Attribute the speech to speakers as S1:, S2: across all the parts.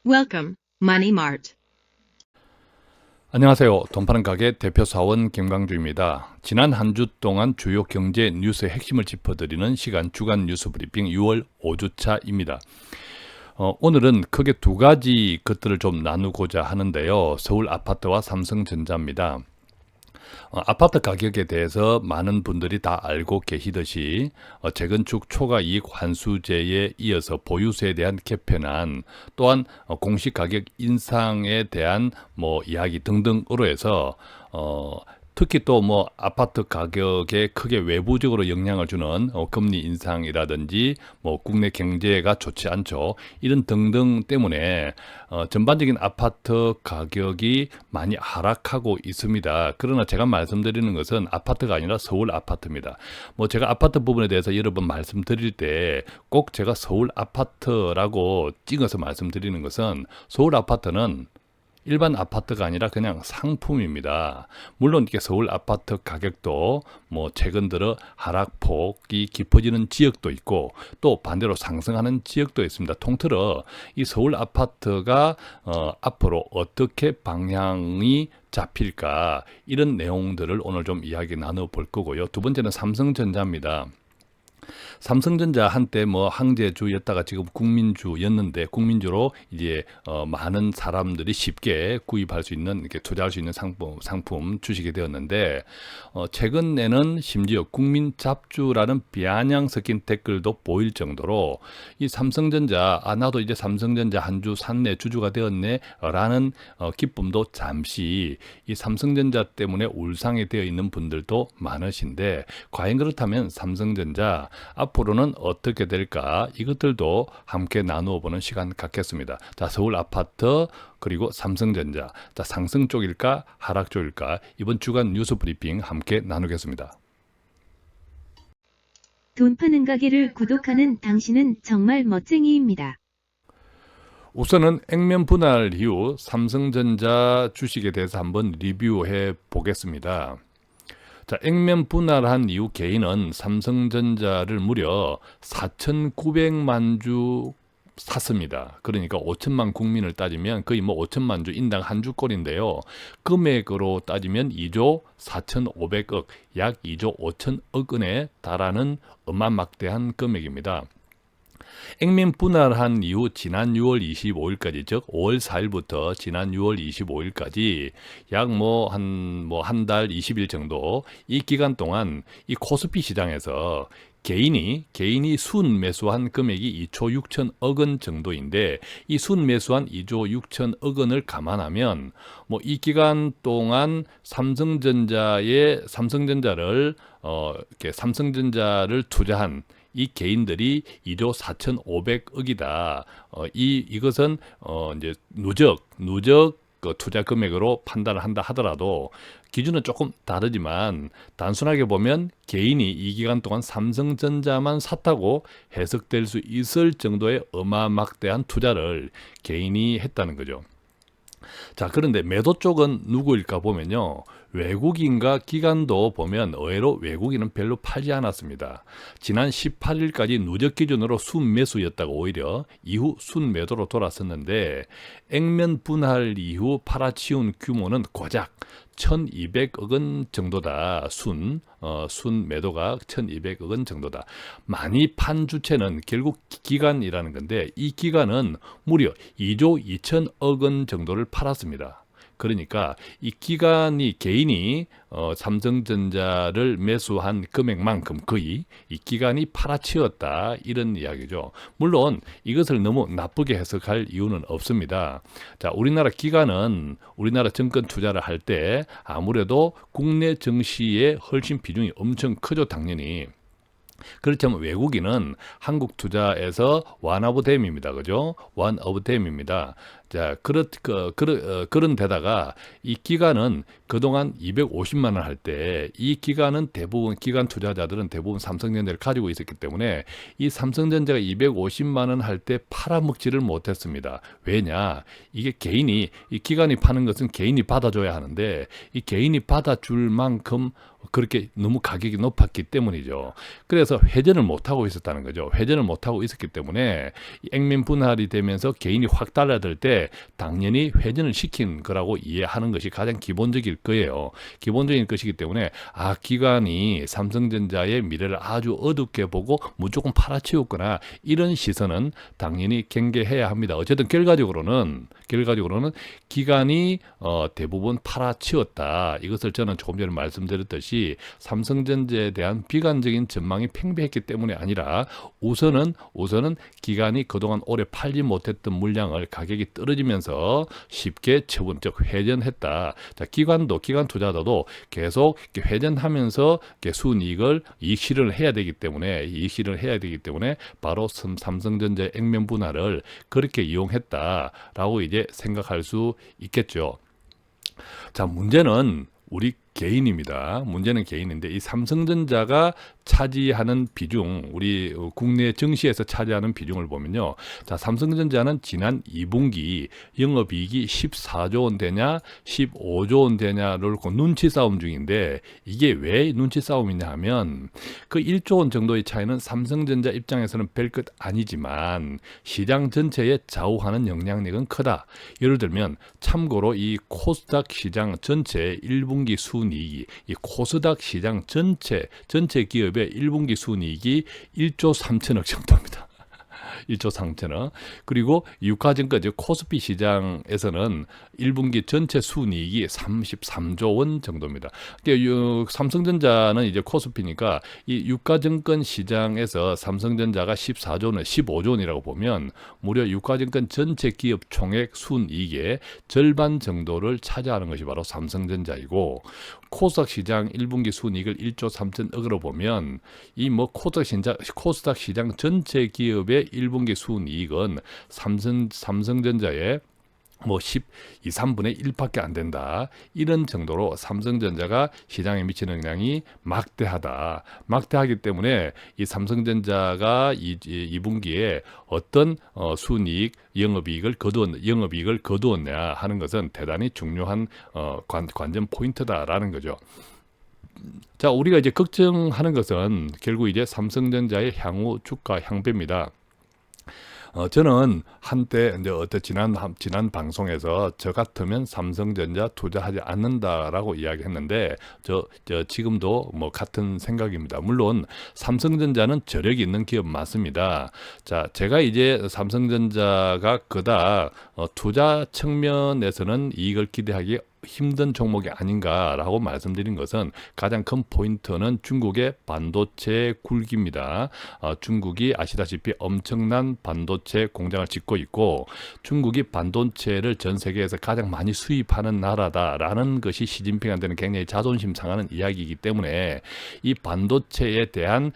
S1: Welcome, Money Mart.
S2: 안녕하세요. 돈 파는 가게 대표 사원 김광주입니다. 지난 한 주 동안 주요 경제 뉴스의 핵심을 짚어드리는 시간 주간 뉴스 브리핑 6월 5주차입니다. 오늘은 크게 두 가지 것들을 좀 나누고자 하는데요. 서울 아파트와 삼성전자입니다. 아파트 가격에 대해서 많은 분들이 다 알고 계시듯이 재건축 초과이익 환수제에 이어서 보유세에 대한 개편안, 또한 공시 가격 인상에 대한 이야기 등등으로 해서 특히 또 아파트 가격에 크게 외부적으로 영향을 주는 금리 인상이라든지 국내 경제가 좋지 않죠. 이런 등등 때문에 전반적인 아파트 가격이 많이 하락하고 있습니다. 그러나 제가 말씀드리는 것은 아파트가 아니라 서울 아파트입니다. 제가 아파트 부분에 대해서 여러 번 말씀드릴 때 꼭 제가 서울 아파트라고 찍어서 말씀드리는 것은 서울 아파트는 일반 아파트가 아니라 그냥 상품입니다. 물론 이렇게 서울 아파트 가격도 최근 들어 하락폭이 깊어지는 지역도 있고 또 반대로 상승하는 지역도 있습니다. 통틀어 이 서울 아파트가 앞으로 어떻게 방향이 잡힐까, 이런 내용들을 오늘 좀 이야기 나눠볼 거고요. 두 번째는 삼성전자입니다. 삼성전자 한때 항제주였다가 지금 국민주였는데, 국민주로 이제 많은 사람들이 쉽게 구입할 수 있는, 이렇게 투자할 수 있는 상품 주식이 되었는데, 최근에는 심지어 국민잡주라는 비아냥 섞인 댓글도 보일 정도로 이 삼성전자, 나도 이제 삼성전자 한 주 샀네, 주주가 되었네 라는 기쁨도 잠시 이 삼성전자 때문에 울상이 되어 있는 분들도 많으신데, 과연 그렇다면 삼성전자 앞으로는 어떻게 될까, 이것들도 함께 나누어 보는 시간 갖겠습니다. 자, 서울 아파트 그리고 삼성전자, 자, 상승 쪽일까 하락 쪽일까, 이번 주간 뉴스 브리핑 함께 나누겠습니다.
S3: 돈 파는 가게를 구독하는 당신은 정말 멋쟁이입니다.
S2: 우선은 액면 분할 이후 삼성전자 주식에 대해서 한번 리뷰해 보겠습니다. 자, 액면 분할한 이후 개인은 삼성전자를 무려 4,900만 주 샀습니다. 그러니까 5천만 국민을 따지면 거의 5천만 주 인당 한 주꼴인데요. 금액으로 따지면 2조 4,500억, 약 2조 5천억 원에 달하는 어마막대한 금액입니다. 액면 분할한 이후 지난 6월 25일까지, 즉 5월 4일부터 지난 6월 25일까지 약 한 달 20일 정도, 이 기간 동안 이 코스피 시장에서 개인이 순 매수한 금액이 2조 6천억 원 정도인데, 이 순 매수한 2조 6천억 원을 감안하면 이 기간 동안 삼성전자를 투자한 이 개인들이 2조 4,500억이다. 이것은 이제 누적 투자 금액으로 판단을 한다 하더라도 기준은 조금 다르지만, 단순하게 보면 개인이 이 기간 동안 삼성전자만 샀다고 해석될 수 있을 정도의 어마막대한 투자를 개인이 했다는 거죠. 자, 그런데 매도 쪽은 누구일까 보면요, 외국인과 기관도 보면 의외로 외국인은 별로 팔지 않았습니다. 지난 18일까지 누적 기준으로 순매수였다가 오히려 이후 순매도로 돌아섰는데, 액면 분할 이후 팔아치운 규모는 고작 1,200억 원 정도다. 순 매도가 1,200억 원 정도다. 많이 판 주체는 결국 기관이라는 건데, 이 기관은 무려 2조 2천억 원 정도를 팔았습니다. 그러니까 이 개인이 삼성전자를 매수한 금액만큼 거의 이 기관이 팔아치웠다, 이런 이야기죠. 물론 이것을 너무 나쁘게 해석할 이유는 없습니다. 자, 우리나라 기관은 우리나라 정권 투자를 할 때 아무래도 국내 증시의 훨씬 비중이 엄청 크죠, 당연히. 그렇지만 외국인은 한국 투자에서 one of them입니다. 그죠? one of them입니다. 자, 그런 데다가 이 기간은 그동안 250만 원 할 때 이 기간은 대부분 기관 투자자들은 대부분 삼성전자를 가지고 있었기 때문에 이 삼성전자가 250만 원 할 때 팔아먹지를 못했습니다. 왜냐? 이게 개인이 이 기관이 파는 것은 개인이 받아줘야 하는데 이 개인이 받아줄 만큼 그렇게 너무 가격이 높았기 때문이죠. 그래서 회전을 못하고 있었다는 거죠. 회전을 못하고 있었기 때문에 액면 분할이 되면서 개인이 확 달라들 때 당연히 회전을 시킨 거라고 이해하는 것이 가장 기본적일 거예요. 기본적인 것이기 때문에 기관이 삼성전자의 미래를 아주 어둡게 보고 무조건 팔아치웠거나 이런 시선은 당연히 경계해야 합니다. 어쨌든 결과적으로는 기관이 대부분 팔아치웠다. 이것을 저는 조금 전에 말씀드렸듯이 삼성전자에 대한 비관적인 전망이 팽배했기 때문이 아니라 우선은 기관이 그동안 오래 팔지 못했던 물량을 가격이 떨어지면서 쉽게 처분적 회전했다. 자, 기관 투자자도 계속 회전하면서 이익 실현을 해야 되기 때문에 바로 삼성전자의 액면 분할을 그렇게 이용했다라고 이제 생각할 수 있겠죠. 자, 문제는 우리 개인입니다. 문제는 개인인데 이 삼성전자가 차지하는 비중, 우리 국내 증시에서 차지하는 비중을 보면요. 자, 삼성전자는 지난 2분기 영업이익이 14조 원 되냐, 15조 원 되냐를 놓고 눈치 싸움 중인데 이게 왜 눈치 싸움이냐 하면 그 1조 원 정도의 차이는 삼성전자 입장에서는 별것 아니지만 시장 전체에 좌우하는 영향력은 크다. 예를 들면 참고로 이 코스닥 시장 전체 1분기 순이익이 이 코스닥 시장 전체 기업의 1분기 순이익이 1조 3천억 정도입니다. 1조 3천억. 그리고 유가증권 코스피 시장에서는 1분기 전체 순이익이 33조 원 정도입니다. 그러니까 삼성전자는 이제 코스피니까 이 유가증권 시장에서 삼성전자가 14조 원, 15조 원이라고 보면 무려 유가증권 전체 기업 총액 순이익의 절반 정도를 차지하는 것이 바로 삼성전자이고 코스닥 시장 1분기 순이익을 1조 3천억으로 보면 이 코스닥 시장 전체 기업의 1분기 순이익은 삼성전자의 12, 3분의 1밖에 안 된다. 이런 정도로 삼성전자가 시장에 미치는 영향이 막대하기 때문에 이 삼성전자가 이 2분기에 어떤 순이익, 영업이익을 거두었냐 하는 것은 대단히 중요한 관전 포인트다라는 거죠. 자, 우리가 이제 걱정하는 것은 결국 이제 삼성전자의 향후 주가 향배입니다. 저는 한때 이제 지난 방송에서 저 같으면 삼성전자 투자하지 않는다라고 이야기했는데 지금도 같은 생각입니다. 물론 삼성전자는 저력이 있는 기업 맞습니다. 자, 제가 이제 삼성전자가 그닥 투자 측면에서는 이익을 기대하기 힘든 종목이 아닌가라고 말씀드린 것은 가장 큰 포인트는 중국의 반도체 굴기입니다. 중국이 아시다시피 엄청난 반도체 공장을 짓고 있고 중국이 반도체를 전 세계에서 가장 많이 수입하는 나라다라는 것이 시진핑한테는 굉장히 자존심 상하는 이야기이기 때문에 이 반도체에 대한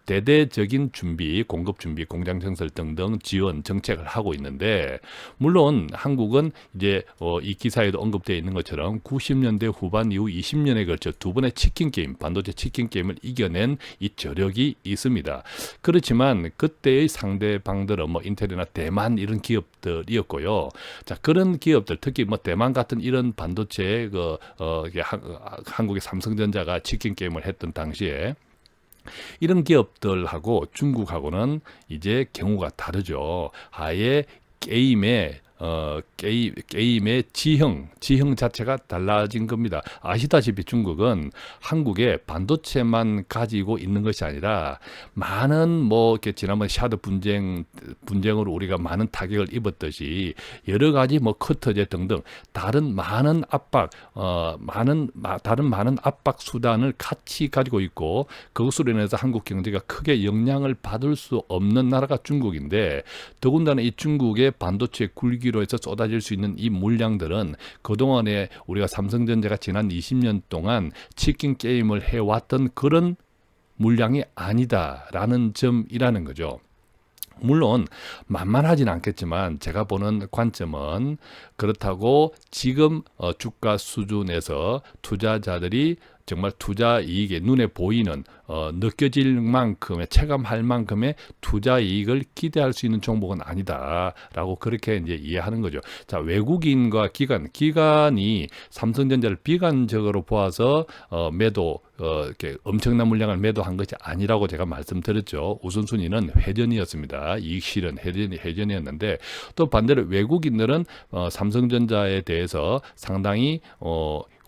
S2: 대대적인 준비, 공급 준비, 공장 증설 등등 지원 정책을 하고 있는데 물론 한국은 이제 이 기사에도 언급되어 있는 것처럼 90년대 후반 이후 20년에 걸쳐 두 번의 반도체 치킨 게임을 이겨낸 이 저력이 있습니다. 그렇지만 그때의 상대방들은 인텔이나 대만 이런 기업들이었고요. 자, 그런 기업들 특히 대만 같은 이런 반도체 한국의 삼성전자가 치킨 게임을 했던 당시에 이런 기업들하고 중국하고는 이제 경우가 다르죠. 아예 게임의 지형 자체가 달라진 겁니다. 아시다시피 중국은 한국의 반도체만 가지고 있는 것이 아니라 많은 이렇게 지난번 샤드 분쟁으로 우리가 많은 타격을 입었듯이 여러 가지 커터제 등등 다른 많은 압박 수단을 같이 가지고 있고 그것으로 인해서 한국 경제가 크게 영향을 받을 수 없는 나라가 중국인데 더군다나 이 중국의 반도체 굴기로 해서 쏟아질 수 있는 이 물량들은 그동안에 우리가 삼성전자가 지난 20년 동안 치킨 게임을 해왔던 그런 물량이 아니다라는 점이라는 거죠. 물론 만만하진 않겠지만 제가 보는 관점은 그렇다고 지금 주가 수준에서 투자자들이 정말 투자 이익에 눈에 보이는 느껴질 만큼의 체감할 만큼의 투자 이익을 기대할 수 있는 종목은 아니다라고 그렇게 이제 이해하는 거죠. 자, 외국인과 기관이 삼성전자를 비관적으로 보아서 매도 이렇게 엄청난 물량을 매도한 것이 아니라고 제가 말씀드렸죠. 우선순위는 회전이었습니다. 이익 실현 회전이었는데 또 반대로 외국인들은 삼성전자에 대해서 상당히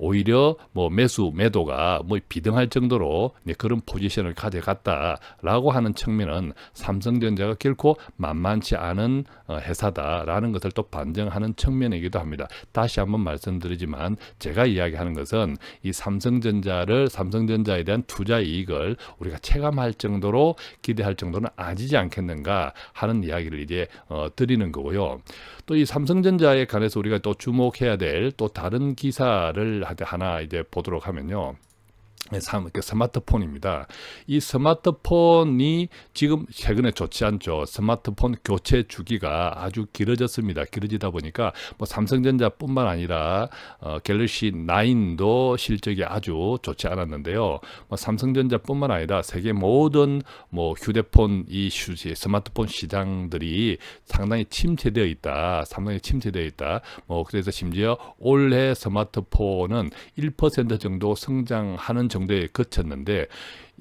S2: 오히려 뭐 매도가 뭐 비등할 정도로 그런 포지션을 가져갔다라고 하는 측면은 삼성전자가 결코 만만치 않은 회사다라는 것을 또 반증하는 측면이기도 합니다. 다시 한번 말씀드리지만 제가 이야기하는 것은 이 삼성전자에 대한 투자 이익을 우리가 체감할 정도로 기대할 정도는 아니지 않겠는가 하는 이야기를 이제 드리는 거고요. 또 이 삼성전자에 관해서 우리가 또 주목해야 될 또 다른 기사를 하나 이제 보도록 하면요. 스마트폰입니다. 이 스마트폰이 지금 최근에 좋지 않죠. 스마트폰 교체 주기가 아주 길어졌습니다. 길어지다 보니까 뭐 삼성전자뿐만 아니라 갤럭시 9도 실적이 아주 좋지 않았는데요. 뭐 삼성전자뿐만 아니라 세계 모든 뭐 휴대폰 스마트폰 시장들이 상당히 침체되어 있다. 뭐 그래서 심지어 올해 스마트폰은 1% 정도 성장하는 정도에 그쳤는데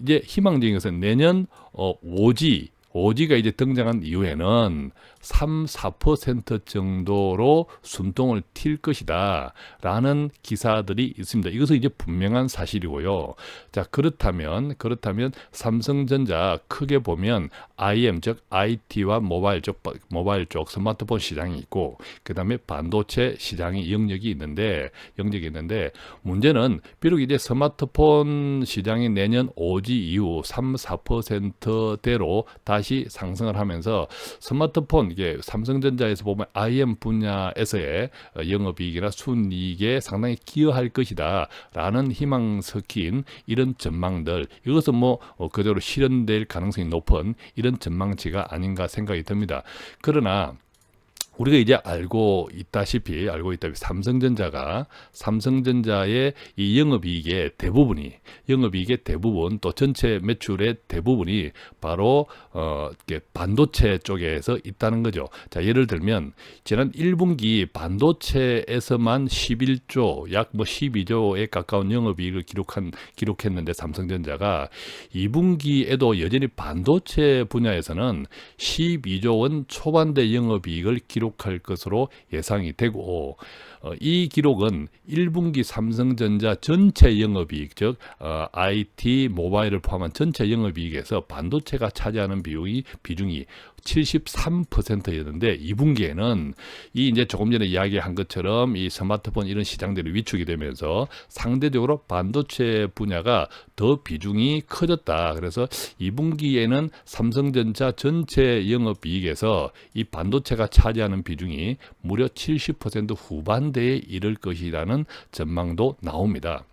S2: 이제 희망적인 것은 내년 5G가 이제 등장한 이후에는 3-4% 정도로 숨통을 튈 것이다 라는 기사들이 있습니다. 이것은 이제 분명한 사실이고요. 자, 그렇다면 삼성전자 크게 보면 IM 즉 IT와 모바일 쪽 스마트폰 시장이 있고 그 다음에 반도체 시장이 영역이 있는데 문제는 비록 이제 스마트폰 시장이 내년 5G 이후 3-4%대로 다시 상승을 하면서 스마트폰 이게 삼성전자에서 보면 IM 분야에서의 영업이익이나 순이익에 상당히 기여할 것이다 라는 희망 섞인 이런 전망들, 이것은 뭐 그대로 실현될 가능성이 높은 이런 전망치가 아닌가 생각이 듭니다. 그러나 우리가 이제 알고 있다시피 삼성전자의 이 영업이익의 대부분 또 전체 매출의 대부분이 바로 반도체 쪽에서 있다는 거죠. 자, 예를 들면 지난 1분기 반도체에서만 11조 약 12조에 가까운 영업이익을 기록했는데 삼성전자가 2분기에도 여전히 반도체 분야에서는 12조 원 초반대 영업이익을 기록할 것으로 예상이 되고 이 기록은 1분기 삼성전자 전체 영업이익 즉 IT 모바일을 포함한 전체 영업이익에서 반도체가 차지하는 비중이 73%였는데 2분기에는 이 이제 조금 전에 이야기한 것처럼 이 스마트폰 이런 시장들이 위축이 되면서 상대적으로 반도체 분야가 더 비중이 커졌다. 그래서 2분기에는 삼성전자 전체 영업이익에서 이 반도체가 차지하는 비중이 무려 70% 후반대에 이를 것이라는 전망도 나옵니다.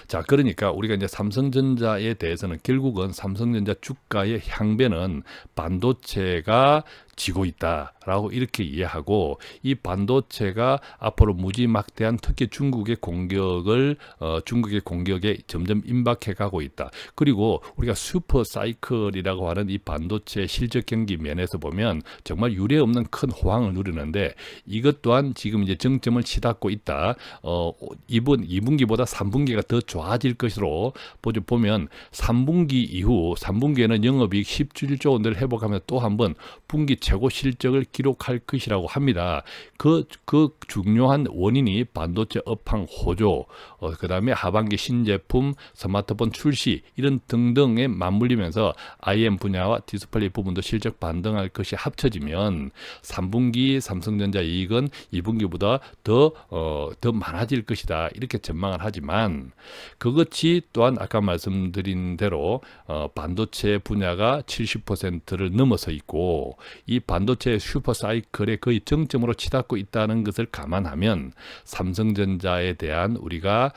S2: 자, 그러니까 우리가 이제 삼성전자에 대해서는 결국은 삼성전자 주가의 향배는 반도체가 지고 있다라고 이렇게 이해하고 이 반도체가 앞으로 무지막대한 특히 중국의 공격에 점점 임박해 가고 있다. 그리고 우리가 슈퍼 사이클이라고 하는 이 반도체 실적 경기 면에서 보면 정말 유례 없는 큰 호황을 누리는데 이것 또한 지금 이제 정점을 치닫고 있다. 이번 2분기보다 3분기가 더 좋아질 것으로 보면 3분기에는 영업이익 17조 원을 회복하며 또 한 번 분기 최고 실적을 기록할 것이라고 합니다. 그 중요한 원인이 반도체 업황 호조, 그 다음에 하반기 신제품, 스마트폰 출시 이런 등등에 맞물리면서 IM 분야와 디스플레이 부분도 실적 반등할 것이 합쳐지면 3분기 삼성전자 이익은 2분기보다 더 많아질 것이다. 이렇게 전망을 하지만 그것이 또한 아까 말씀드린 대로 반도체 분야가 70%를 넘어서 있고 이 반도체 슈퍼사이클의 거의 정점으로 치닫고 있다는 것을 감안하면 삼성전자에 대한 우리가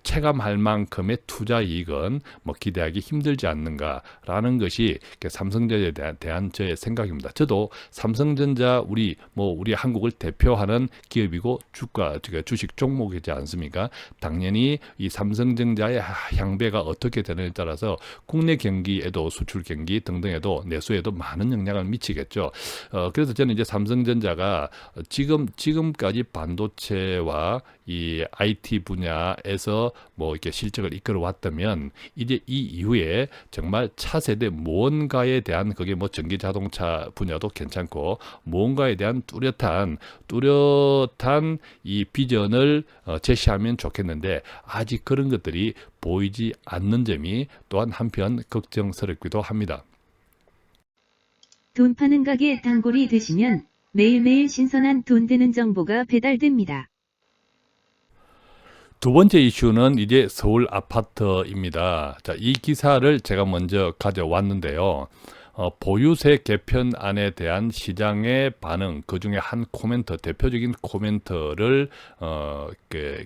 S2: 체감할 만큼의 투자 이익은 뭐 기대하기 힘들지 않는가라는 것이 삼성전자에 대한 저의 생각입니다. 저도 삼성전자 우리 한국을 대표하는 기업이고 주식 종목이지 않습니까? 당연히 이 삼성전자의 향배가 어떻게 되느냐에 따라서 국내 경기에도 수출 경기 등등에도 내수에도 많은 영향을 미치겠죠. 그래서 저는 이제 삼성전자가 지금까지 반도체와 이 IT 분야에서 뭐 이렇게 실적을 이끌어 왔다면 이제 이 이후에 정말 차세대 무언가에 대한 그게 뭐 전기 자동차 분야도 괜찮고 무언가에 대한 뚜렷한 이 비전을 제시하면 좋겠는데 아직 그런 것들이 보이지 않는 점이 또한 한편 걱정스럽기도 합니다.
S3: 돈 파는 가게 단골이 되시면 매일매일 신선한 돈 되는 정보가 배달됩니다.
S2: 두 번째 이슈는 이제 서울 아파트입니다. 자, 이 기사를 제가 먼저 가져왔는데요. 보유세 개편안에 대한 시장의 반응, 그 중에 한 코멘트, 대표적인 코멘트를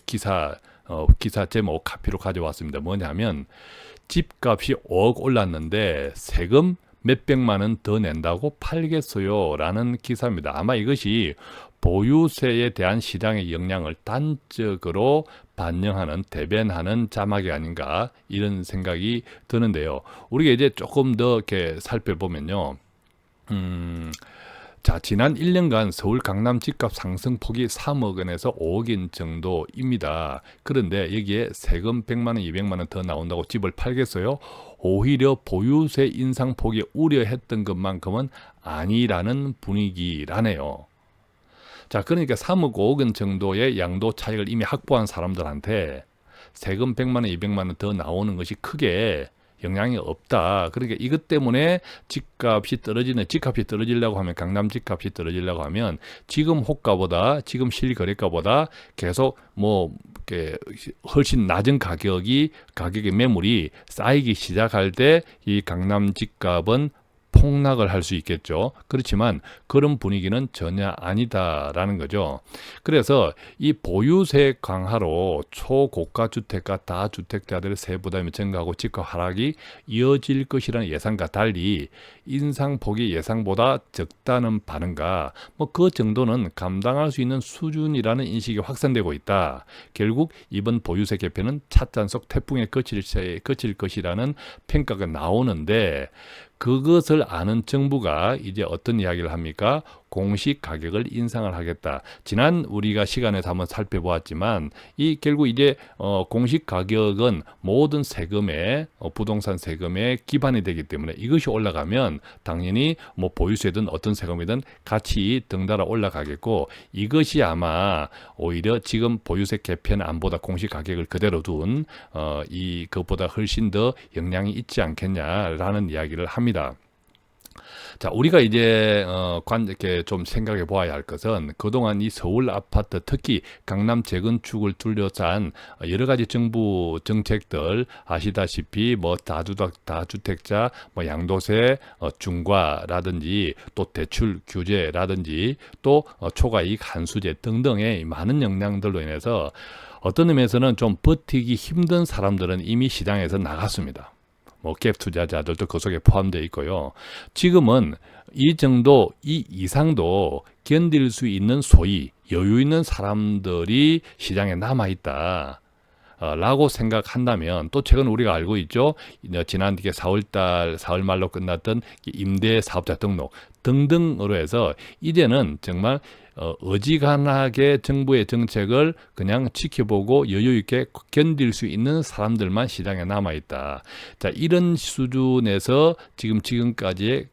S2: 기사 제목 카피로 가져왔습니다. 뭐냐면 집값이 5억 올랐는데 세금 몇백만 원 더 낸다고 팔겠어요 라는 기사입니다. 아마 이것이 보유세에 대한 시장의 영향을 단적으로 반영하는 대변하는 자막이 아닌가 이런 생각이 드는데요. 우리가 이제 조금 더 이렇게 살펴보면요. 자, 지난 1년간 서울 강남 집값 상승폭이 3억 원에서 5억 원 정도입니다. 그런데 여기에 세금 100만 원, 200만 원 더 나온다고 집을 팔겠어요? 오히려 보유세 인상폭이 우려했던 것만큼은 아니라는 분위기라네요. 자, 그러니까 3억 5억 원 정도의 양도 차익을 이미 확보한 사람들한테 세금 100만 원, 200만 원 더 나오는 것이 크게 영향이 없다. 그러니까 이것 때문에 집값이 떨어지려고 하면 강남 집값이 떨어지려고 하면 지금 호가보다 지금 실거래가보다 계속 훨씬 낮은 가격의 매물이 쌓이기 시작할 때 이 강남 집값은 폭락을 할 수 있겠죠. 그렇지만 그런 분위기는 전혀 아니다라는 거죠. 그래서 이 보유세 강화로 초고가 주택과 다주택자들의 세부담이 증가하고 집값 하락이 이어질 것이라는 예상과 달리 인상폭이 예상보다 적다는 반응과 그 정도는 감당할 수 있는 수준이라는 인식이 확산되고 있다. 결국 이번 보유세 개편은 찻잔 속 태풍에 그칠 것이라는 평가가 나오는데 그것을 아는 정부가 이제 어떤 이야기를 합니까? 공시 가격을 인상을 하겠다. 지난 우리가 시간에서 한번 살펴보았지만 결국 이제 공시 가격은 모든 세금에 부동산 세금에 기반이 되기 때문에 이것이 올라가면 당연히 뭐 보유세든 어떤 세금이든 같이 덩달아 올라가겠고 이것이 아마 오히려 지금 보유세 개편안보다 공시 가격을 그대로 둔 그것보다 훨씬 더 영향이 있지 않겠냐라는 이야기를 합니다. 자, 우리가 이제 이렇게 좀 생각해 보아야 할 것은 그동안 이 서울 아파트 특히 강남 재건축을 둘러싼 여러 가지 정부 정책들 아시다시피 뭐 다주택자 양도세 중과라든지 또 대출 규제라든지 또 초과이익 한수제 등등의 많은 영향들로 인해서 어떤 의미에서는 좀 버티기 힘든 사람들은 이미 시장에서 나갔습니다. 갭 투자자들도 그 속에 포함되어 있고요. 지금은 이 이상도 견딜 수 있는 소위 여유 있는 사람들이 시장에 남아있다. 라고 생각한다면 또 최근 우리가 알고 있죠. 지난 4월 말로 끝났던 임대 사업자 등록 등등으로 해서 이제는 정말 어지간하게 정부의 정책을 그냥 지켜보고 여유 있게 견딜 수 있는 사람들만 시장에 남아 있다. 자, 이런 수준에서 지금까지의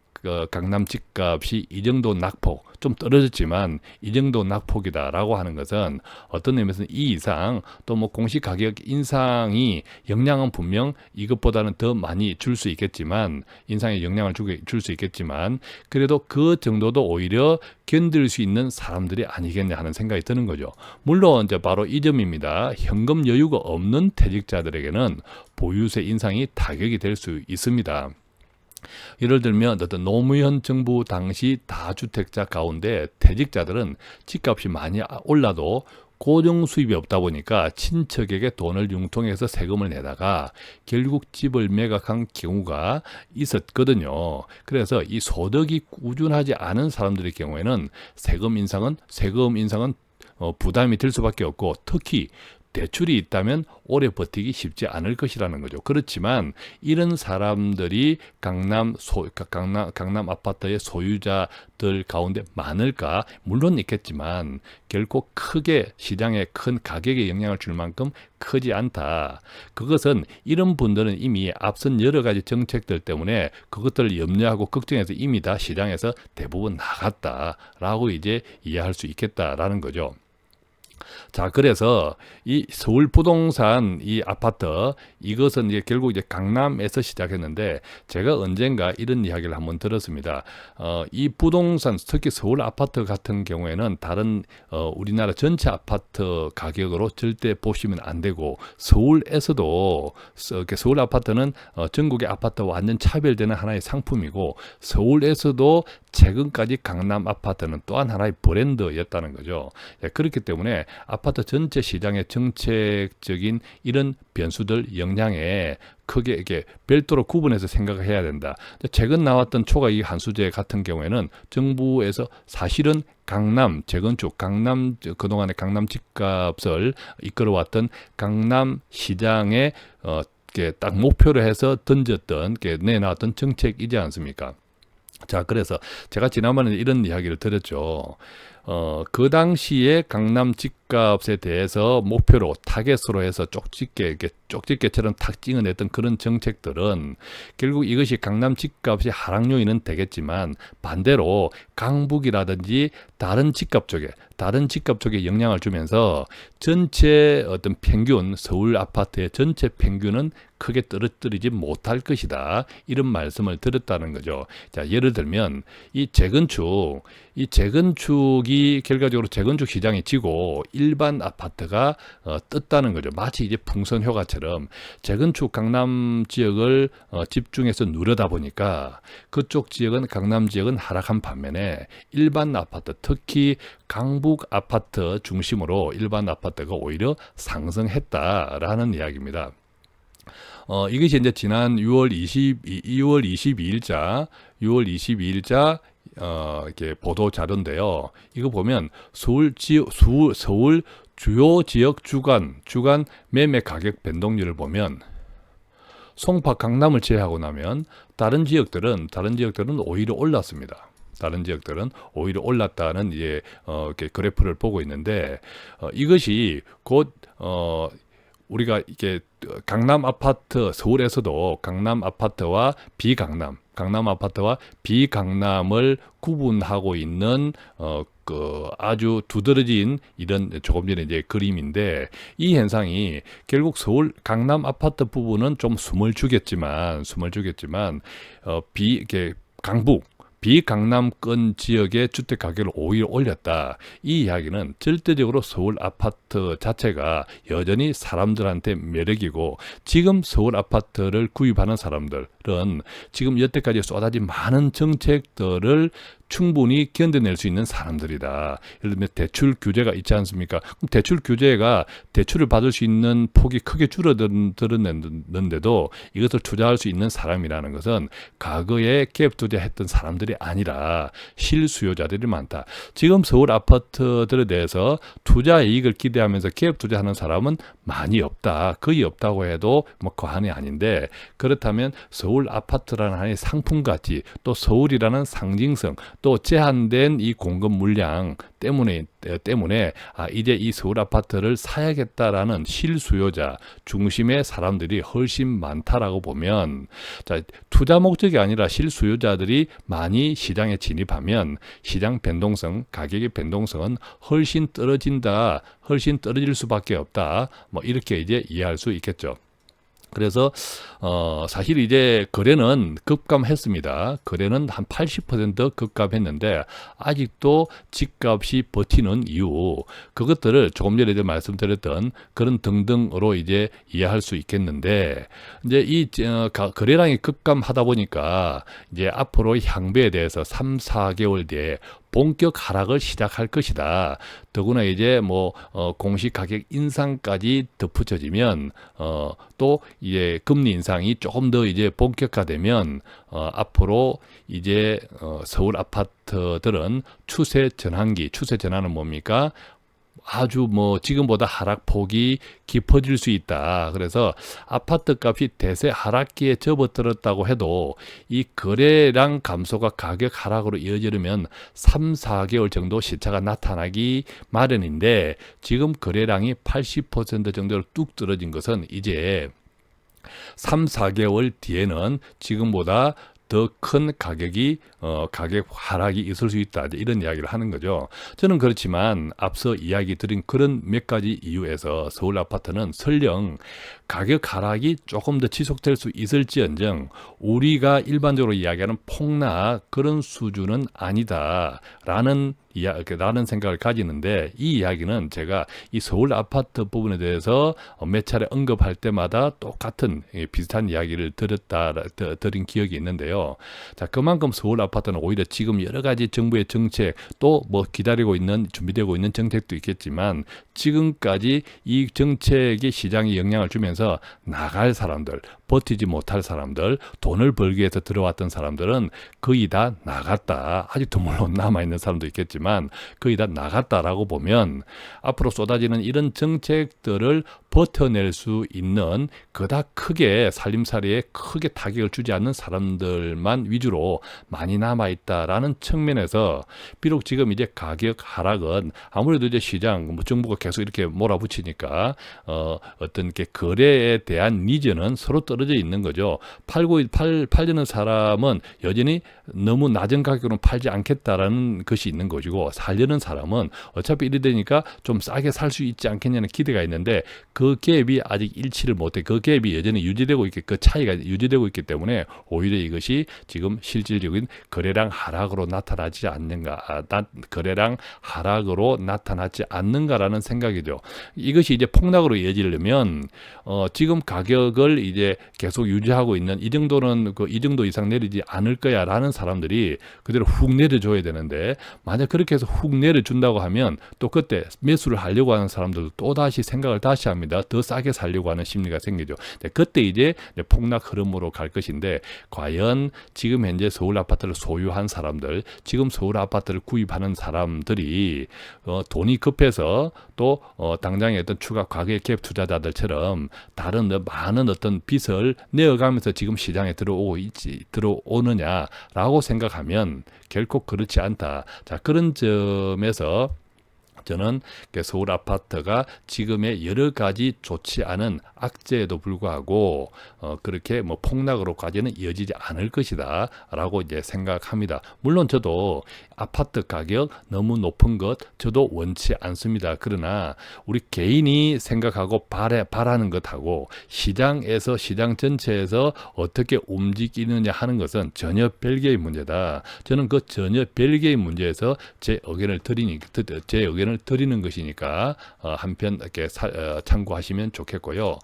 S2: 강남 집값이 이 정도 낙폭, 좀 떨어졌지만 이 정도 낙폭이다라고 하는 것은 어떤 의미에서는 이 이상 또 공시 가격 인상이 영향은 분명 이것보다는 더 많이 줄 수 있겠지만 인상에 영향을 줄 수 있겠지만 그래도 그 정도도 오히려 견딜 수 있는 사람들이 아니겠냐 하는 생각이 드는 거죠. 물론 이제 바로 이 점입니다. 현금 여유가 없는 퇴직자들에게는 보유세 인상이 타격이 될 수 있습니다. 예를 들면 어떤 노무현 정부 당시 다주택자 가운데 퇴직자들은 집값이 많이 올라도 고정 수입이 없다 보니까 친척에게 돈을 융통해서 세금을 내다가 결국 집을 매각한 경우가 있었거든요. 그래서 이 소득이 꾸준하지 않은 사람들의 경우에는 세금 인상은 부담이 될 수밖에 없고, 특히 대출이 있다면 오래 버티기 쉽지 않을 것이라는 거죠. 그렇지만 이런 사람들이 강남 아파트의 소유자들 가운데 많을까? 물론 있겠지만 결코 크게 시장에 큰 가격에 영향을 줄 만큼 크지 않다. 그것은 이런 분들은 이미 앞선 여러 가지 정책들 때문에 그것들을 염려하고 걱정해서 이미 다 시장에서 대부분 나갔다라고 이제 이해할 수 있겠다라는 거죠. 자, 그래서 이 서울 부동산 이 아파트, 이것은 이제 결국 이제 강남에서 시작했는데, 제가 언젠가 이런 이야기를 한번 들었습니다. 이 부동산, 특히 서울 아파트 같은 경우에는 다른 우리나라 전체 아파트 가격으로 절대 보시면 안 되고, 서울에서도 서울 아파트는 전국의 아파트와 완전 차별되는 하나의 상품이고, 서울에서도 최근까지 강남 아파트는 또한 하나의 브랜드였다는 거죠. 그렇기 때문에 아파트 전체 시장의 정책적인 이런 변수들 영향에 크게 이렇게 별도로 구분해서 생각을 해야 된다. 최근 나왔던 초과이익 한수제 같은 경우에는 정부에서 사실은 강남 재건축, 그동안의 강남 집값을 이끌어왔던 강남 시장에 딱 목표로 해서 던졌던, 내놨던 정책이지 않습니까? 자, 그래서 제가 지난번에 이런 이야기를 드렸죠. 그 당시에 강남 집값에 대해서 목표로 타겟으로 해서 쪽집게처럼 탁 찍어냈던 그런 정책들은 결국 이것이 강남 집값의 하락 요인은 되겠지만, 반대로 강북이라든지 다른 집값 쪽에 영향을 주면서 전체 어떤 평균, 서울 아파트의 전체 평균은 크게 떨어뜨리지 못할 것이다, 이런 말씀을 드렸다는 거죠. 자, 예를 들면 이 재건축이 결과적으로 재건축 시장이 지고 일반 아파트가 떴다는 거죠. 마치 이제 풍선 효과처럼 재건축 강남 지역을 집중해서 누르다 보니까 그쪽 지역은, 강남 지역은 하락한 반면에 일반 아파트, 특히 강북 아파트 중심으로 일반 아파트가 오히려 상승했다라는 이야기입니다. 이것이 이제 지난 6월 22일자 이렇게 보도 자료인데요. 이거 보면 서울 주요 지역 주간 매매 가격 변동률을 보면, 송파 강남을 제외하고 나면 다른 지역들은 오히려 올랐습니다. 다른 지역들은 오히려 올랐다는 이렇게 그래프를 보고 있는데, 이것이 곧 우리가 이게 강남 아파트, 서울에서도 강남 아파트와 강남 아파트와 비강남을 구분하고 있는 아주 두드러진 이런 조금 전에 이제 그림인데, 이 현상이 결국 서울 강남 아파트 부분은 좀 숨을 주겠지만 비강남권 지역의 주택 가격을 오히려 올렸다. 이 이야기는 절대적으로 서울 아파트 자체가 여전히 사람들한테 매력이고, 지금 서울 아파트를 구입하는 사람들은 지금 여태까지 쏟아진 많은 정책들을 충분히 견뎌낼 수 있는 사람들이다. 예를 들면 대출 규제가 있지 않습니까? 그럼 대출 규제가 대출을 받을 수 있는 폭이 크게 줄어들었는데도 이것을 투자할 수 있는 사람이라는 것은 과거에 갭 투자했던 사람들이 아니라 실수요자들이 많다. 지금 서울 아파트들에 대해서 투자 이익을 기대하면서 갭 투자하는 사람은 많이 없다. 거의 없다고 해도 뭐 과언이 아닌데, 그렇다면 서울 아파트라는 하나의 상품가치, 또 서울이라는 상징성, 또 제한된 이 공급 물량 때문에 이제 이 서울 아파트를 사야겠다라는 실수요자 중심의 사람들이 훨씬 많다라고 보면, 자, 투자 목적이 아니라 실수요자들이 많이 시장에 진입하면 시장 변동성, 가격의 변동성은 훨씬 떨어질 수밖에 없다. 뭐 이렇게 이제 이해할 수 있겠죠. 그래서 사실 이제 거래는 급감했습니다. 거래는 한 80% 급감했는데 아직도 집값이 버티는 이유, 그것들을 조금 전에 말씀드렸던 그런 등등으로 이제 이해할 수 있겠는데, 이제 이 거래량이 급감하다 보니까 이제 앞으로 향배에 대해서 3, 4개월 뒤에 본격 하락을 시작할 것이다. 더구나 이제 공시 가격 인상까지 덧붙여지면 또 이제 금리 인상이 조금 더 이제 본격화되면 앞으로 이제 서울 아파트들은 추세 전환은 뭡니까? 아주 지금보다 하락폭이 깊어질 수 있다. 그래서 아파트 값이 대세 하락기에 접어들었다고 해도 이 거래량 감소가 가격 하락으로 이어지려면 3, 4개월 정도 시차가 나타나기 마련인데 지금 거래량이 80% 정도로 뚝 떨어진 것은 이제 3, 4개월 뒤에는 지금보다 더 큰 가격 하락이 있을 수 있다. 이런 이야기를 하는 거죠. 저는 그렇지만 앞서 이야기 드린 그런 몇 가지 이유에서 서울 아파트는 설령 가격 하락이 조금 더 지속될 수 있을지언정 우리가 일반적으로 이야기하는 폭락 그런 수준은 아니다라는 생각을 가지는데 이 이야기는 제가 이 서울 아파트 부분에 대해서 몇 차례 언급할 때마다 똑같은 비슷한 이야기를 드린 기억이 있는데요. 자, 그만큼 서울 아파트는 오히려 지금 여러 가지 정부의 정책 또 준비되고 있는 정책도 있겠지만 지금까지 이 정책이 시장에 영향을 주면서 나갈 사람들, 버티지 못할 사람들, 돈을 벌기 위해서 들어왔던 사람들은 거의 다 나갔다. 아직도 물론 남아있는 사람도 있겠지만 거의 다 나갔다라고 보면 앞으로 쏟아지는 이런 정책들을 버텨낼 수 있는 그닥 크게 살림살이에 크게 타격을 주지 않는 사람들만 위주로 많이 남아있다라는 측면에서 비록 지금 이제 가격 하락은 아무래도 이제 시장 정부가 계속 이렇게 몰아붙이니까 어떤 게 거래에 대한 니즈는 서로 떨어져 있는 거죠. 팔려는 사람은 여전히 너무 낮은 가격으로 팔지 않겠다라는 것이 있는 것이고 살려는 사람은 어차피 이래 되니까 좀 싸게 살 수 있지 않겠냐는 기대가 있는데 그 갭이 아직 일치를 못해. 그 갭이 여전히 그 차이가 유지되고 있기 때문에 오히려 이것이 지금 실질적인 거래량 하락으로 나타나지 않는가라는 생각이죠. 이것이 이제 폭락으로 이어지려면 지금 가격을 이제 계속 유지하고 있는 이 정도 이상 내리지 않을 거야라는 사람들이 그대로 훅 내려줘야 되는데 만약 그렇게 해서 훅 내려준다고 하면 또 그때 매수를 하려고 하는 사람들도 또 다시 생각을 다시 합니다. 더 싸게 살려고 하는 심리가 생기죠. 그때 이제 폭락 흐름으로 갈 것인데 과연 지금 현재 서울 아파트를 소유한 사람들, 지금 서울 아파트를 구입하는 사람들이 돈이 급해서 또 당장의 어떤 추가 가격 갭 투자자들처럼 다른 많은 어떤 빚을 내어가면서 지금 시장에 들어오느냐라고 생각하면 결코 그렇지 않다. 자, 그런 점에서 저는 서울 아파트가 지금의 여러 가지 좋지 않은 악재에도 불구하고 그렇게 폭락으로까지는 이어지지 않을 것이다 라고 이제 생각합니다. 물론 저도 아파트 가격 너무 높은 것 저도 원치 않습니다. 그러나 우리 개인이 생각하고 바라는 것하고 시장 전체에서 어떻게 움직이느냐 하는 것은 전혀 별개의 문제다. 저는 그 전혀 별개의 문제에서 제 의견을 드리는 것이니까 한편 이렇게 참고하시면 좋겠고요.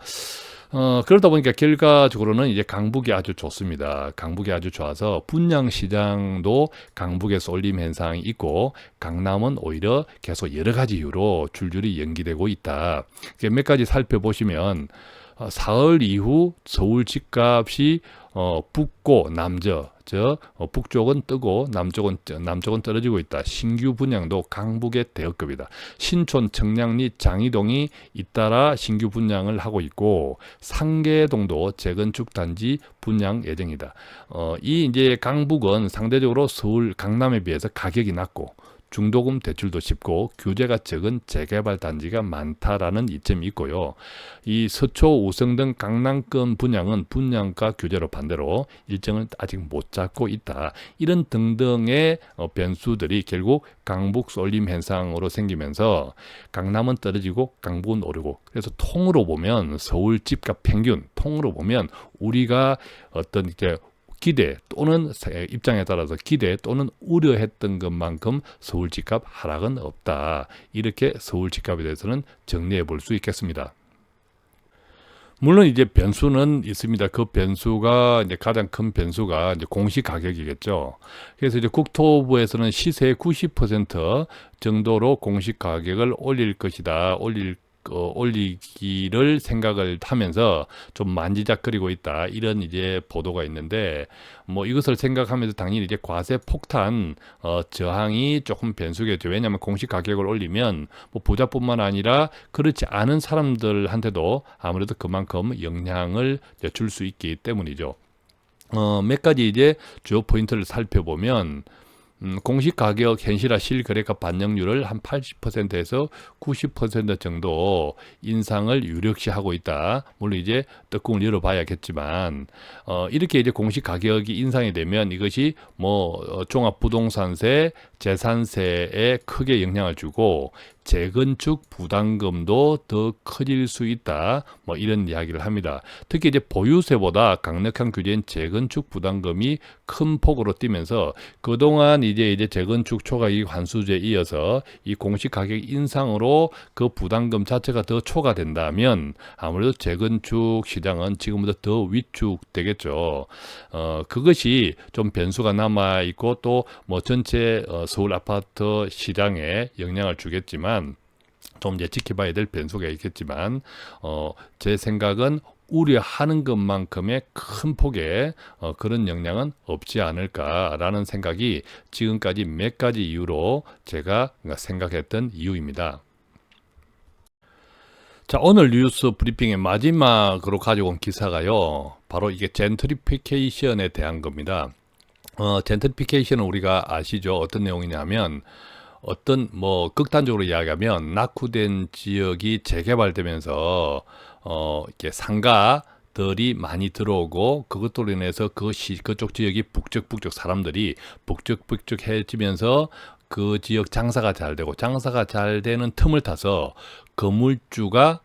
S2: 그러다 보니까 결과적으로는 이제 강북이 아주 좋습니다. 강북이 아주 좋아서 분양 시장도 강북에 쏠림 현상이 있고 강남은 오히려 계속 여러 가지 이유로 줄줄이 연기되고 있다. 몇 가지 살펴보시면 사흘 이후 서울 집값이 북고 북쪽은 뜨고 남쪽은 떨어지고 있다. 신규 분양도 강북의 대여급이다. 신촌, 청량리, 장이동이 잇따라 신규 분양을 하고 있고 상계동도 재건축 단지 분양 예정이다. 이 이제 강북은 상대적으로 서울 강남에 비해서 가격이 낮고 중도금 대출도 쉽고 규제가 적은 재개발 단지가 많다라는 이점이 있고요. 이 서초, 우성 등 강남권 분양은 분양가 규제로 반대로 일정을 아직 못 잡고 있다. 이런 등등의 변수들이 결국 강북 쏠림 현상으로 생기면서 강남은 떨어지고 강북은 오르고 그래서 통으로 보면 서울 집값 평균 통으로 보면 우리가 어떤 이제 기대 또는 입장에 따라서 기대 또는 우려했던 것만큼 서울 집값 하락은 없다. 이렇게 서울 집값에 대해서는 정리해 볼 수 있겠습니다. 물론 이제 변수는 있습니다. 그 변수가 이제 가장 큰 변수가 이제 공시 가격이겠죠. 그래서 이제 국토부에서는 시세의 90% 정도로 공시 가격을 올릴 것이다. 올리기를 생각을 하면서 좀 만지작거리고 있다. 이런 이제 보도가 있는데, 뭐 이것을 생각하면서 당연히 이제 과세 폭탄 저항이 조금 변수겠죠. 왜냐하면 공시 가격을 올리면 뭐 부자뿐만 아니라 그렇지 않은 사람들한테도 아무래도 그만큼 영향을 줄 수 있기 때문이죠. 몇 가지 이제 주요 포인트를 살펴보면, 공시가격 현실화 실거래가 반영률을 한 80%에서 90% 정도 인상을 유력시하고 있다. 물론 이제 뚜껑을 열어봐야겠지만, 이렇게 이제 공시가격이 인상이 되면 이것이 뭐 종합부동산세, 재산세에 크게 영향을 주고 재건축 부담금도 더 커질 수 있다. 뭐 이런 이야기를 합니다. 특히 이제 보유세보다 강력한 규제인 재건축 부담금이 큰 폭으로 뛰면서 그동안 이제 재건축 초과이익 환수제에 이어서 이 공시가격 인상으로 그 부담금 자체가 더 초과된다면 아무래도 재건축 시장은 지금보다 더 위축되겠죠. 그것이 좀 변수가 남아 있고 또 뭐 전체 서울 아파트 시장에 영향을 주겠지만 좀 이제 지켜봐야 될 변수가 있겠지만 제 생각은 우려하는 것만큼의 큰 폭의 그런 영향은 없지 않을까라는 생각이 지금까지 몇 가지 이유로 제가 생각했던 이유입니다. 자, 오늘 뉴스 브리핑의 마지막으로 가져온 기사가요. 바로 이게 젠트리피케이션에 대한 겁니다. 젠트리피케이션은 우리가 아시죠? 어떤 내용이냐면 어떤 뭐 극단적으로 이야기하면 낙후된 지역이 재개발되면서 이렇게 상가들이 많이 들어오고 그것으로 인해서 그쪽 지역이 북적북적 사람들이 북적북적해지면서 그 지역 장사가 잘 되고 장사가 잘 되는 틈을 타서 건물주가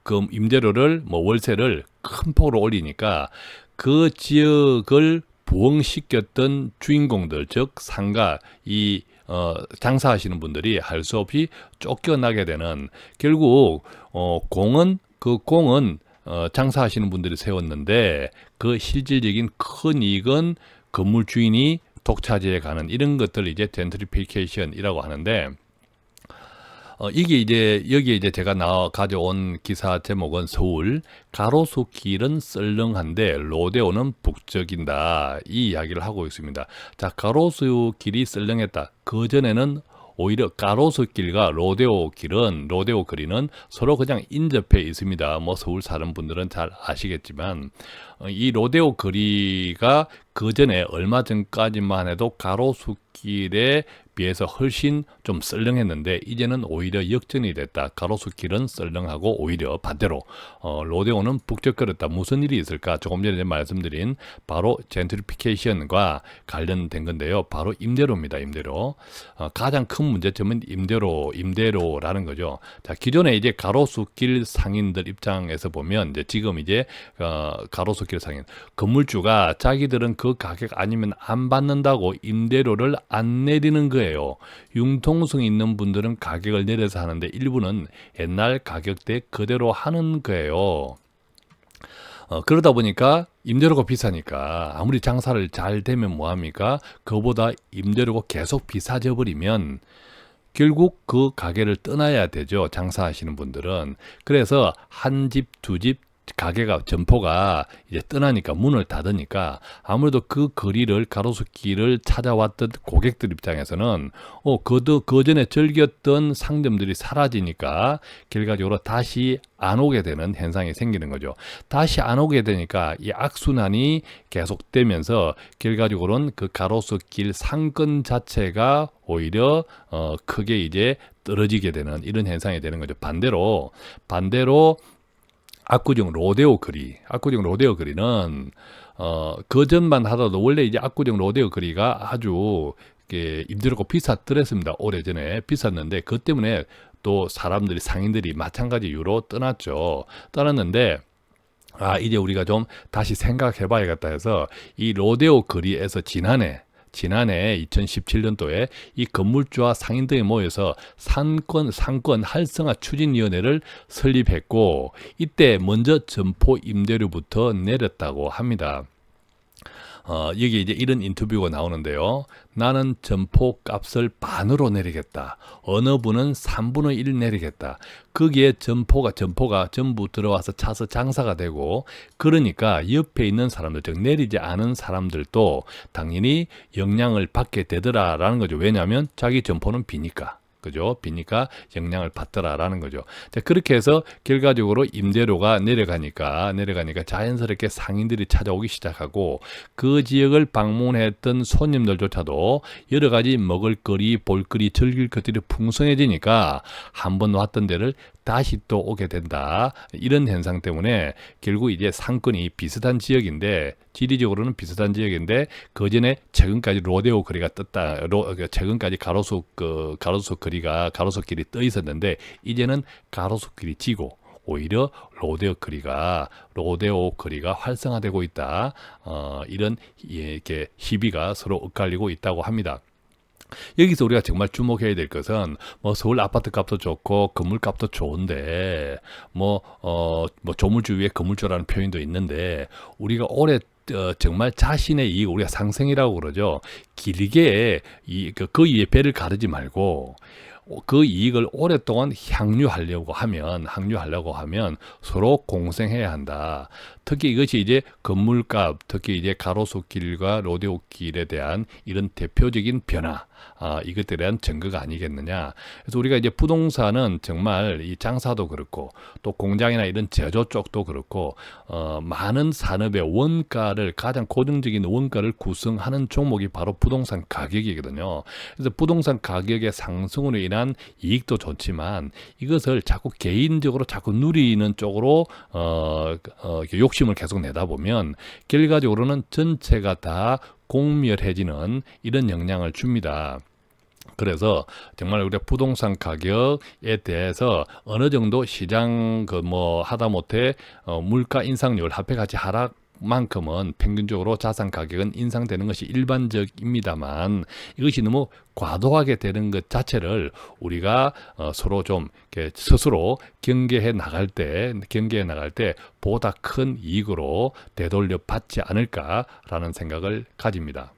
S2: 그 임대료를 뭐 월세를 큰 폭으로 올리니까 그 지역을 부흥시켰던 주인공들, 즉 상가 장사하시는 분들이 할 수 없이 쫓겨나게 되는, 결국 공은 장사하시는 분들이 세웠는데 그 실질적인 큰 이익은 건물 주인이 독차지해 가는 이런 것들 이제 젠트리피케이션이라고 하는데, 이게 이제 여기에 이제 제가 가져온 기사 제목은 서울 가로수길은 썰렁한데 로데오는 북적인다, 이 이야기를 하고 있습니다. 자, 가로수길이 썰렁했다. 그 전에는 오히려 가로수길과 로데오 거리는 서로 그냥 인접해 있습니다. 뭐 서울 사는 분들은 잘 아시겠지만 이 로데오 거리가 그 전에 얼마 전까지만 해도 가로수길에 비해서 훨씬 좀 썰렁했는데 이제는 오히려 역전이 됐다. 가로수길은 썰렁하고 오히려 반대로 로데오는 북적거렸다. 무슨 일이 있을까? 조금 전에 말씀드린 바로 젠트리피케이션과 관련된 건데요. 바로 임대료입니다. 임대료. 가장 큰 문제점은 임대료라는 거죠. 자, 기존에 이제 가로수길 상인들 입장에서 보면 이제 지금 이제 가로수길 상인 건물주가 자기들은 그 가격 아니면 안 받는다고 임대료를 안 내리는 거예요. 융통성 있는 분들은 가격을 내려서 하는데 일부는 옛날 가격대 그대로 하는 거예요. 그러다 보니까 임대료가 비싸니까 아무리 장사를 잘 되면 뭐합니까? 그보다 임대료가 계속 비싸져 버리면 결국 그 가게를 떠나야 되죠. 장사하시는 분들은. 그래서 한 집, 두 집 가게가 점포가 이제 떠나니까 문을 닫으니까 아무래도 그 거리를 가로수길을 찾아왔던 고객들 입장에서는 그 전에 즐겼던 상점들이 사라지니까 결과적으로 다시 안 오게 되는 현상이 생기는 거죠. 다시 안 오게 되니까 이 악순환이 계속되면서 결과적으로는 그 가로수길 상권 자체가 오히려 크게 이제 떨어지게 되는 이런 현상이 되는 거죠. 반대로 압구정 로데오 거리는 그전만 하더라도 원래 이제 압구정 로데오 거리가 아주 임대료가 비쌌더랬습니다. 오래전에 비쌌는데 그 때문에 또 상인들이 마찬가지 이유로 떠났는데 이제 우리가 좀 다시 생각해 봐야겠다 해서 이 로데오 거리에서 지난해 지난해 2017년도에 이 건물주와 상인 등이 모여서 상권 활성화 추진위원회를 설립했고 이때 먼저 점포 임대료부터 내렸다고 합니다. 여기 이제 이런 인터뷰가 나오는데요. 나는 점포 값을 반으로 내리겠다. 어느 분은 3분의 1 내리겠다. 거기에 점포가 전부 들어와서 차서 장사가 되고 그러니까 옆에 있는 사람들, 즉 내리지 않은 사람들도 당연히 영향을 받게 되더라라는 거죠. 왜냐하면 자기 점포는 비니까. 그죠? 비니까 영향을 받더라라는 거죠. 자, 그렇게 해서 결과적으로 임대료가 내려가니까 자연스럽게 상인들이 찾아오기 시작하고 그 지역을 방문했던 손님들조차도 여러 가지 먹을거리, 볼거리, 즐길 것들이 풍성해지니까 한번 왔던 데를 다시 또 오게 된다. 이런 현상 때문에 결국 이제 상권이 비슷한 지역인데 지리적으로는 비슷한 지역인데 그 전에 최근까지 로데오 거리가 떴다. 최근까지 가로수 길이 떠 있었는데 이제는 가로수 길이 지고 오히려 로데오 거리가 활성화되고 있다. 이런 이렇게 시비가 서로 엇갈리고 있다고 합니다. 여기서 우리가 정말 주목해야 될 것은 뭐 서울 아파트 값도 좋고 건물 값도 좋은데 뭐 조물주 위에 건물주라는 표현도 있는데 우리가 올해 정말 자신의 이익, 우리가 상생이라고 그러죠. 길게 그 위에 배를 가르지 말고 그 이익을 오랫동안 항류하려고 하면 서로 공생해야 한다. 특히 이것이 이제 건물값, 특히 이제 가로수길과 로데오길에 대한 이런 대표적인 변화, 이것들에 대한 증거가 아니겠느냐. 그래서 우리가 이제 부동산은 정말 이 장사도 그렇고 또 공장이나 이런 제조 쪽도 그렇고 많은 산업의 원가를 가장 고정적인 원가를 구성하는 종목이 바로 부동산 가격이거든요. 그래서 부동산 가격의 상승으로 인한 이익도 좋지만 이것을 자꾸 개인적으로 자꾸 누리는 쪽으로 욕심을 계속 내다 보면 결과적으로는 전체가 다 공멸해지는 이런 영향을 줍니다. 그래서 정말 우리가 부동산 가격에 대해서 어느 정도 시장 하다못해 물가 인상률 합해같이 하락만큼은 평균적으로 자산 가격은 인상되는 것이 일반적입니다만 이것이 너무 과도하게 되는 것 자체를 우리가 서로 좀 스스로 경계해 나갈 때 보다 큰 이익으로 되돌려 받지 않을까라는 생각을 가집니다.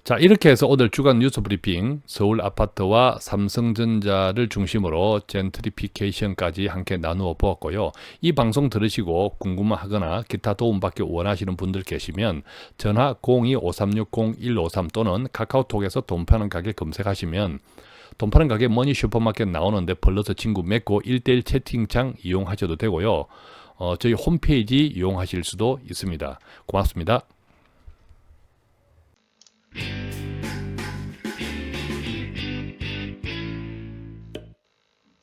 S2: 자, 이렇게 해서 오늘 주간 뉴스 브리핑 서울 아파트와 삼성전자를 중심으로 젠트리피케이션까지 함께 나누어 보았고요. 이 방송 들으시고 궁금하거나 기타 도움받기 원하시는 분들 계시면 전화 02-5360-153 또는 카카오톡에서 돈 파는 가게 검색하시면 돈 파는 가게 머니 슈퍼마켓 나오는데 벌러서 친구 맺고 1대1 채팅창 이용하셔도 되고요. 저희 홈페이지 이용하실 수도 있습니다. 고맙습니다.